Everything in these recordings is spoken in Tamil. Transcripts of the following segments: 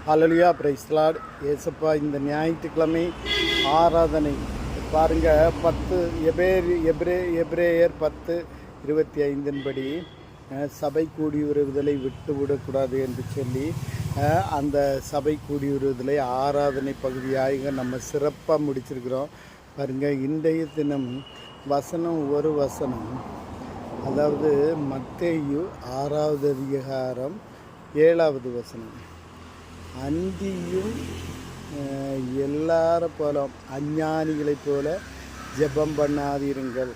Hallelujah, praise the Lord. ஏசப்பா, இந்த ஞாயிற்றுக்கிழமை ஆராதனை பாருங்கள். 10 எபிரேயர் 10:25 படி சபை கூடி வருவதை விட்டுவிடக்கூடாது என்று சொல்லி அந்த சபை கூடி வருவதில் ஆராதனை பகுதியாக நம்ம சிறப்பாக முடிச்சிருக்கிறோம். பாருங்கள், இன்றைய தினம் வசனம் ஒரு வசனம், அதாவது மத்தேயு 6வது அதிகாரம் 7வது வசனம். அந்தியும் எல்லார போல அஞ்ஞானிகளைப் போல ஜெபம் பண்ணாதீருங்கள்.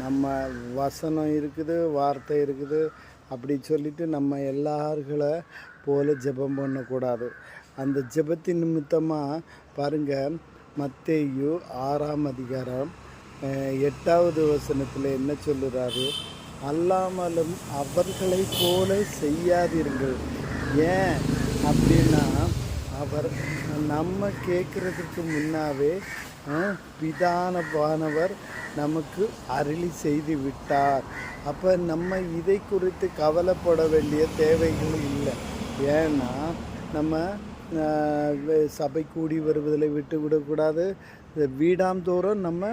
நம்ம வசனம் இருக்குது, வார்த்தை இருக்குது, அப்படி சொல்லிட்டு நம்ம எல்லார்களை போல ஜெபம் பண்ணக்கூடாது. அந்த ஜெபத்தின் நிமித்தமாக பாருங்கள், மத்தேயு 6ஆம் அதிகாரம் 8வது வசனத்தில் என்ன சொல்லுறாரு? அல்லாமலும் அவர்களை போல செய்யாதீர்கள். ஏன் அப்படின்னா, அவர் நம்ம கேட்குறதுக்கு முன்னாவே பிதானவானவர் நமக்கு அருளி செய்து விட்டார். அப்போ நம்ம இதை குறித்து கவலைப்பட வேண்டிய தேவைகள் இல்லை. ஏன்னா நம்ம சபை கூடி வருவதில் விட்டு விடக்கூடாது. வீடாந்தோறும் நம்ம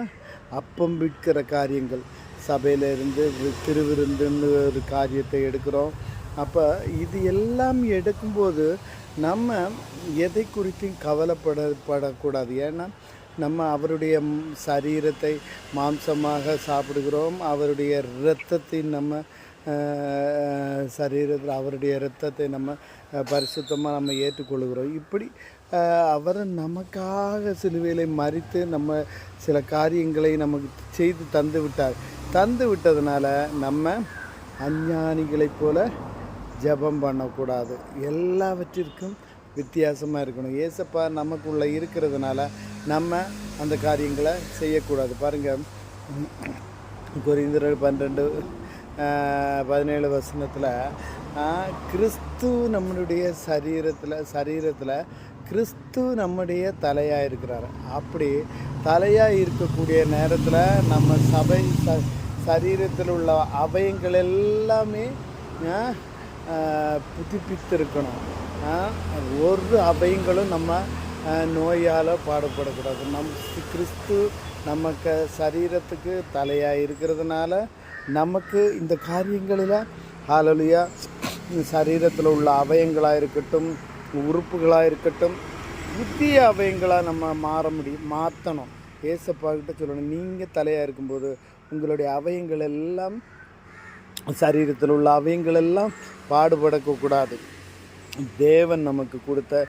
அப்பம் விற்கிற காரியங்கள், சபையிலிருந்து திருவிருந்துன்னு ஒரு காரியத்தை எடுக்கிறோம். அப்போ இது எல்லாம் எடுக்கும்போது நம்ம எதை குறித்தும் கவலைப்படக்கூடாது. ஏன்னா நம்ம அவருடைய சரீரத்தை மாம்சமாக சாப்பிடுகிறோம். அவருடைய இரத்தத்தை நம்ம சரீரத்தில் அவருடைய இரத்தத்தை நம்ம பரிசுத்தமாக நம்ம ஏற்றுக்கொள்கிறோம். இப்படி அவர் நமக்காக சிலுவையிலே மரித்து நம்ம சில காரியங்களை நமக்கு செய்து தந்து விட்டதுனால நம்ம அஞ்ஞானிகளைப் போல ஜெபம் பண்ணக்கூடாது. எல்லாவற்றிற்கும் வித்தியாசமாக இருக்கணும். ஏசப்பா நமக்குள்ளே இருக்கிறதுனால நம்ம அந்த காரியங்களை செய்யக்கூடாது. பாருங்கள், கொரிந்தியர் 12:17 வசனத்தில் கிறிஸ்து நம்மளுடைய சரீரத்தில் கிறிஸ்து நம்முடைய தலையாக இருக்கிறார். அப்படி தலையாக இருக்கக்கூடிய நேரத்தில் நம்ம சபை சரீரத்தில் உள்ள அவயங்கள் எல்லாமே புதுப்பித்திருக்கணும். ஒரு அவயங்களும் நம்ம நோயால் பாடுபடக்கூடாது. கிறிஸ்து நமக்கு சரீரத்துக்கு தலையாக இருக்கிறதுனால நமக்கு இந்த காரியங்களில் ஹல்லேலூயா, சரீரத்தில் உள்ள அவயங்களாக இருக்கட்டும், உறுப்புகளாக இருக்கட்டும், புதிய அவயங்களாக நம்ம மாற்றணும். ஏசப்பாக்கிட்ட சொல்லணும், நீங்கள் தலையாக இருக்கும்போது உங்களுடைய அவயங்கள் எல்லாம், சரீரத்தில் உள்ள அவயங்கள் எல்லாம் பாடுபடக்கூடாது. தேவன் நமக்கு கொடுத்த